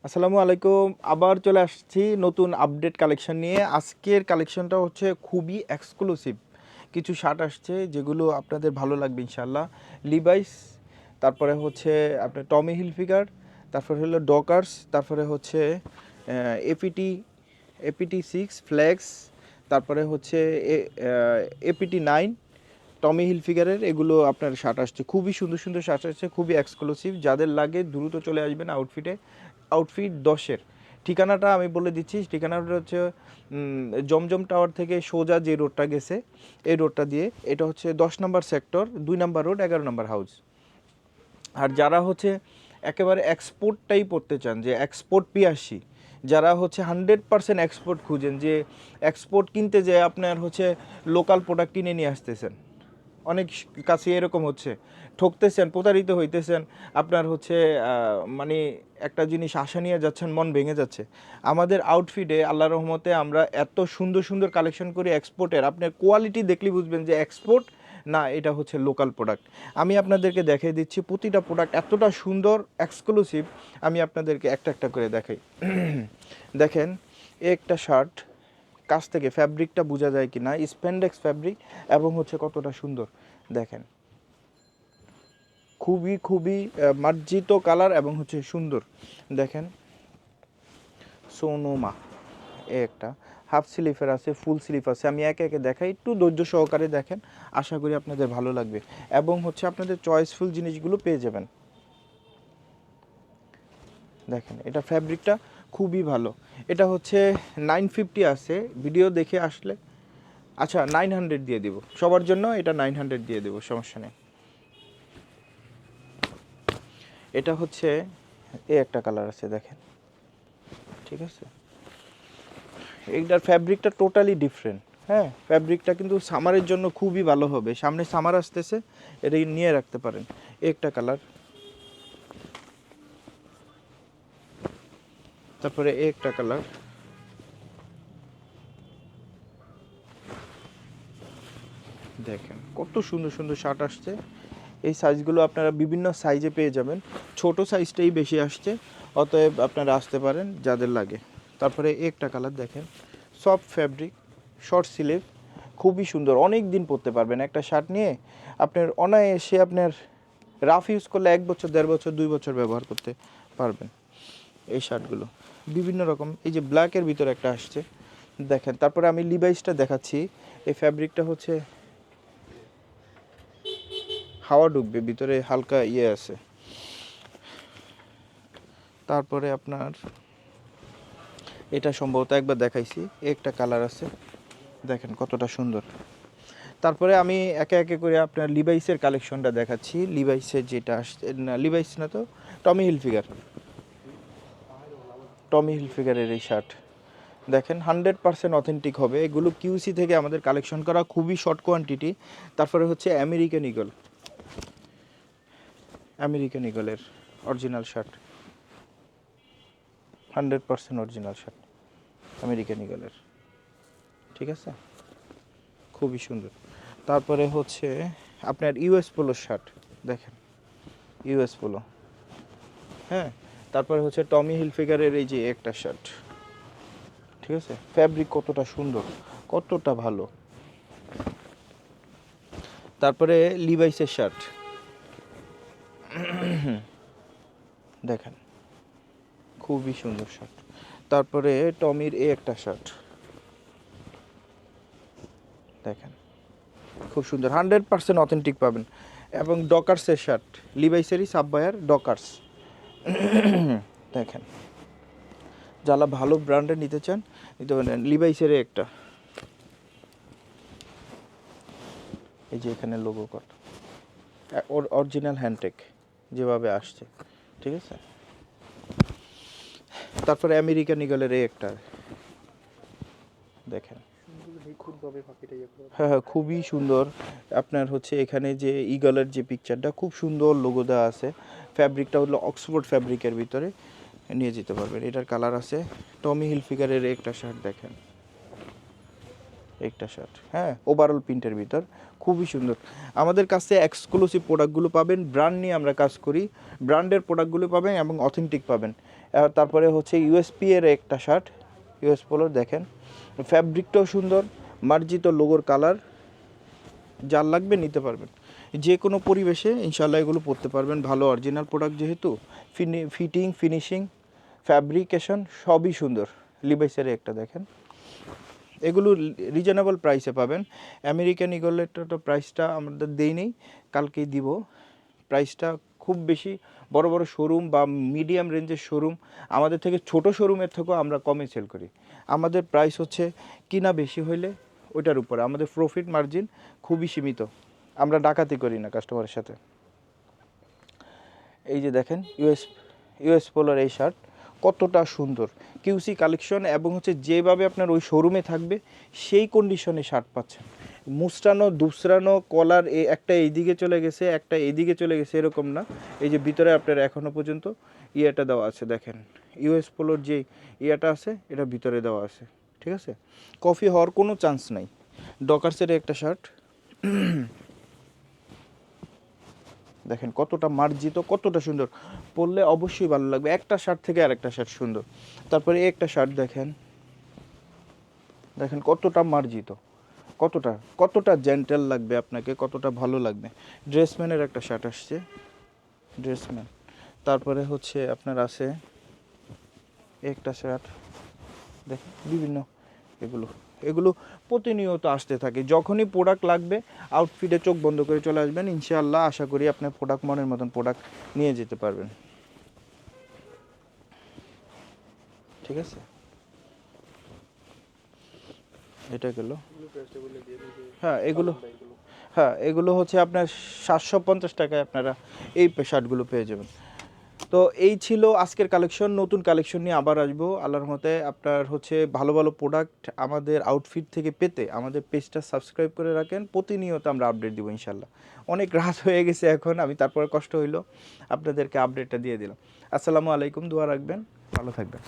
আসসালামু আলাইকুম। আবার চলে আসছি নতুন আপডেট কালেকশন নিয়ে। আজকের কালেকশনটা হচ্ছে খুবই এক্সক্লুসিভ কিছু শার্ট আসছে যেগুলো আপনাদের ভালো লাগবে ইনশাল্লাহ। লিভাইস, তারপরে হচ্ছে আপনার টমি হিলফিগার, তারপরে হলো ডকার্স, তারপরে হচ্ছে এপিটি এপিটি 6 ফ্লেক্স, তারপরে হচ্ছে এপিটি 9 টমি হিলফিগারের। এগুলো আপনার শার্ট আসছে, খুবই সুন্দর সুন্দর শার্ট আসছে, খুবই এক্সক্লুসিভ। যাদের লাগে দ্রুত চলে আসবেন আউটফিট 10-এর। ঠিকানাটা আমি বলে দিচ্ছি, ঠিকানাটা হচ্ছে জমজম টাওয়ার থেকে সোজা যে রোডটা গেছে এই রোডটা দিয়ে, এটা হচ্ছে 10 নম্বর সেক্টর, 2 নম্বর রোড, 11 নম্বর হাউস। আর যারা হচ্ছে একেবারে এক্সপোর্টটাই পড়তে চান, যে এক্সপোর্ট পিয়াসি, যারা হচ্ছে 100% এক্সপোর্ট খুঁজেন, যে এক্সপোর্ট কিনতে যেয়ে আপনার হচ্ছে লোকাল প্রোডাক্ট কিনে নিয়ে আসতেছেন, অনেক কাছে এরকম হচ্ছে, ঠকতেছেন, প্রতারিত হইতেছেন, আপনার হচ্ছে মানে একটা জিনিস আশা নিয়ে যাচ্ছেন, মন ভেঙে যাচ্ছে। আমাদের আউটফিটে আল্লাহর রহমতে আমরা এত সুন্দর সুন্দর কালেকশন করি এক্সপোর্টের, আপনার কোয়ালিটি দেখলে বুঝবেন যে এক্সপোর্ট না, এটা হচ্ছে লোকাল প্রোডাক্ট। আমি আপনাদেরকে দেখিয়ে দিচ্ছি প্রতিটা প্রোডাক্ট এতটা সুন্দর এক্সক্লুসিভ। আমি আপনাদেরকে একটা একটা করে দেখাই। দেখেন, একটা শার্ট কাছ থেকে ফ্যাব্রিকটা বোঝা যায় কি না, স্প্যান্ডেক্স ফ্যাব্রিক, এবং হচ্ছে কতটা সুন্দর দেখেন, খুবই খুবই মার্জিত কালার এবং হচ্ছে সুন্দর। দেখেন, সোনোমা একটা হাফ স্লিভের আছে, ফুল স্লিভ আছে, আমি একে একে দেখাই, একটু ধৈর্য সহকারে দেখেন, আশা করি আপনাদের ভালো লাগবে এবং হচ্ছে আপনাদের চয়েসফুল জিনিসগুলো পেয়ে যাবেন। দেখেন, এটা ফ্যাব্রিকটা খুবই ভালো। এটা হচ্ছে 950 আছে, ভিডিও দেখে আসলে, আচ্ছা 900 দিয়ে দিব সবার জন্য, এটা 900 দিয়ে দেবো, সমস্যা নেই। এটা হচ্ছে একটা কালার আছে, দেখেন, ঠিক আছে। এইটার ফ্যাব্রিকটা টোটালি ডিফারেন্ট। হ্যাঁ, ফ্যাব্রিকটা কিন্তু সামারের জন্য খুবই ভালো হবে, সামনে সামার আসতেছে, এটা নিয়ে রাখতে পারেন। একটা কালার, তারপরে একটা কালার, দেখেন কত সুন্দর সুন্দর শার্ট আসছে। এই সাইজগুলো আপনারা বিভিন্ন সাইজে পেয়ে যাবেন, ছোট সাইজটাই বেশি আসছে, অতএব আপনারা আসতে পারেন যাদের লাগে। তারপরে একটা কালার দেখেন, সফট ফ্যাব্রিক, শর্ট স্লিভ, খুবই সুন্দর, অনেক দিন পরতে পারবেন একটা শার্ট নিয়ে। আপনার অনায়াসে আপনার রাফ ইউজ করলে 1 বছর, 1.5 বছর, 2 বছর ব্যবহার করতে পারবেন এই শার্টগুলো। বিভিন্ন রকম, এই যে ব্ল্যাকের ভিতরে একটা আসছে দেখেন। তারপরে আমি লিভাইসটা দেখাচ্ছি, এই ফ্যাব্রিকটা হচ্ছে হাওয়া ঢুকবে ভিতরে, হালকা ইয়ে আছে। তারপরে আপনার এটা সম্ভবত একবার দেখাইছি, একটা কালার আছে, দেখেন কতটা সুন্দর। তারপরে আমি একে একে করে আপনার লিভাইসের কালেকশনটা দেখাচ্ছি। লিভাইসের যেটা আসছে, না লিভাইস না তো, টমি হিলফিগারের এই শার্ট দেখেন, 100% অথেন্টিক হবে। এগুলো কিউসি থেকে আমাদের কালেকশন করা, খুবই শর্ট কোয়ান্টিটি। তারপরে হচ্ছে আমেরিকান ইগলের original shirt, 100% original shirt American ইগলের, ঠিক আছে, খুবই সুন্দর। তারপরে হচ্ছে আপনার ইউএস পোলো শার্ট, দেখেন ইউএস পোলো, হ্যাঁ। তারপরে হচ্ছে টমি হিলফিগারের এই যে একটা শার্ট, ঠিক আছে, ফ্যাব্রিক কতটা সুন্দর, কতটা ভালো। তারপরে লিভাইসের শার্ট দেখেন, খুবই সুন্দর শার্ট। তারপরে টমির একটা শার্ট দেখেন, খুব সুন্দর, 100% অথেন্টিক পাবেন। এবং ডকার্সের শার্ট, লিভাইসেরই সাববায়ার ডকার্স, দেখেন, যারা ভালো ব্র্যান্ডে নিতে চান নিতে পারেন। লিভাইসের একটা, এই যে এখানে লোগো কট, ওর অরিজিনাল হ্যান্ডটেক যেভাবে আসছে, ঠিক আছে। তারপরে আমেরিকান ইগলের একটা দেখেন, হ্যাঁ হ্যাঁ, খুবই সুন্দর। আপনার হচ্ছে এখানে যে ইগলের যে পিকচারটা, খুব সুন্দর লোগো দেওয়া আছে। ফ্যাব্রিকটা হলো অক্সফোর্ড ফ্যাব্রিকের ভিতরে, নিয়ে যেতে পারবেন। এটার কালার আছে। টমি হিলফিগারের একটা শার্ট দেখেন, একটা শার্ট, হ্যাঁ ওভারঅল প্রিন্টের ভিতর খুবই সুন্দর। আমাদের কাছে এক্সক্লুসিভ প্রোডাক্টগুলো পাবেন, ব্র্যান্ড নিয়ে আমরা কাজ করি, ব্র্যান্ডের প্রোডাক্টগুলো পাবেন এবং অথেন্টিক পাবেন। তারপরে হচ্ছে ইউএসপি এর একটা শার্ট, ইউএস পোলোর দেখেন, ফ্যাব্রিকটাও সুন্দর, মার্জিত লোগোর কালার, যার লাগবে নিতে পারবেন। যে কোনো পরিবেশে ইনশাল্লাহ এগুলো পরতে পারবেন, ভালো অরিজিনাল প্রোডাক্ট যেহেতু, ফিটিং, ফিনিশিং, ফ্যাব্রিকেশন সবই সুন্দর। লিভাইসের একটা দেখেন, এগুলো রিজনেবল প্রাইসে পাবেন। আমেরিকান ইগলের তো প্রাইসটা আমাদের দেই নেই, কালকেই দিব। প্রাইসটা খুব বেশি বড় বড় শোরুম বা মিডিয়াম রেঞ্জের শোরুম আমাদের থেকে ছোট শোরুমের থেকেও আমরা কমে সেল করি। আমাদের প্রাইস হচ্ছে কিনা বেশি হইলে ওইটার উপরে আমাদের প্রফিট মার্জিন খুবই সীমিত, আমরা ডাকাতি করি না কাস্টমারের সাথে। এই যে দেখেন ইউএস পোলোর এই শার্ট কতটা সুন্দর, কিউসি কালেকশন, এবং হচ্ছে যেভাবে আপনার ওই শোরুমে থাকবে সেই কন্ডিশনে শার্ট পাচ্ছেন। মুস্টানো দুসরানো কলার একটা এইদিকে চলে গেছে, একটা এইদিকে চলে গেছে, এরকম না। এই যে ভিতরে আপনার এখনও পর্যন্ত ইয়েটা দেওয়া আছে দেখেন, ইউএস পোলোর যে ইয়েটা আছে এটা ভিতরে দেওয়া আছে, ঠিক আছে, কফি হওয়ার কোনো চান্স নাই। ডকার্সের একটা শার্ট দেখেন কতটা মার্জিত, কতটা সুন্দর, পরলে অবশ্যই ভালো লাগবে, একটা শার্ট থেকে আরেকটা শার্ট সুন্দর। তারপরে একটা শার্ট দেখেন, দেখেন কতটা মার্জিত, কতটা কতটা জেন্টেল লাগবে আপনাকে, কতটা ভালো লাগবে। ড্রেসম্যানের একটা শার্ট আসছে, ড্রেসম্যান। তারপরে হচ্ছে আপনার আছে একটা শার্ট দেখেন, বিভিন্ন এগুলো এগুলো প্রতিনিয়ত আসতে থাকে। যখনই প্রোডাক্ট লাগবে আউটফিটে চোখ বন্ধ করে চলে আসবেন, ইনশাআল্লাহ আশা করি আপনার প্রোডাক্ট মনের মতন প্রোডাক্ট নিয়ে যেতে পারবেন, ঠিক আছে। এটা গেল, হ্যাঁ এগুলো হচ্ছে আপনার 750 টাকায় আপনারা এই শার্টগুলো পেয়ে যাবেন। তো এই ছিল আজকের কালেকশন। নতুন কালেকশন নিয়ে আবার আসবো আল্লাহর মতে। আপনার হচ্ছে ভালো ভালো প্রোডাক্ট আমাদের আউটফিট থেকে পেতে আমাদের পেজটা সাবস্ক্রাইব করে রাখেন, প্রতিনিয়ত আমরা আপডেট দিব ইনশাল্লাহ। অনেক রাত হয়ে গেছে এখন, আমি তারপরে কষ্ট হইলো আপনাদেরকে আপডেটটা দিয়ে দিলাম। আসসালামু আলাইকুম, দোয়া রাখবেন, ভালো থাকবেন।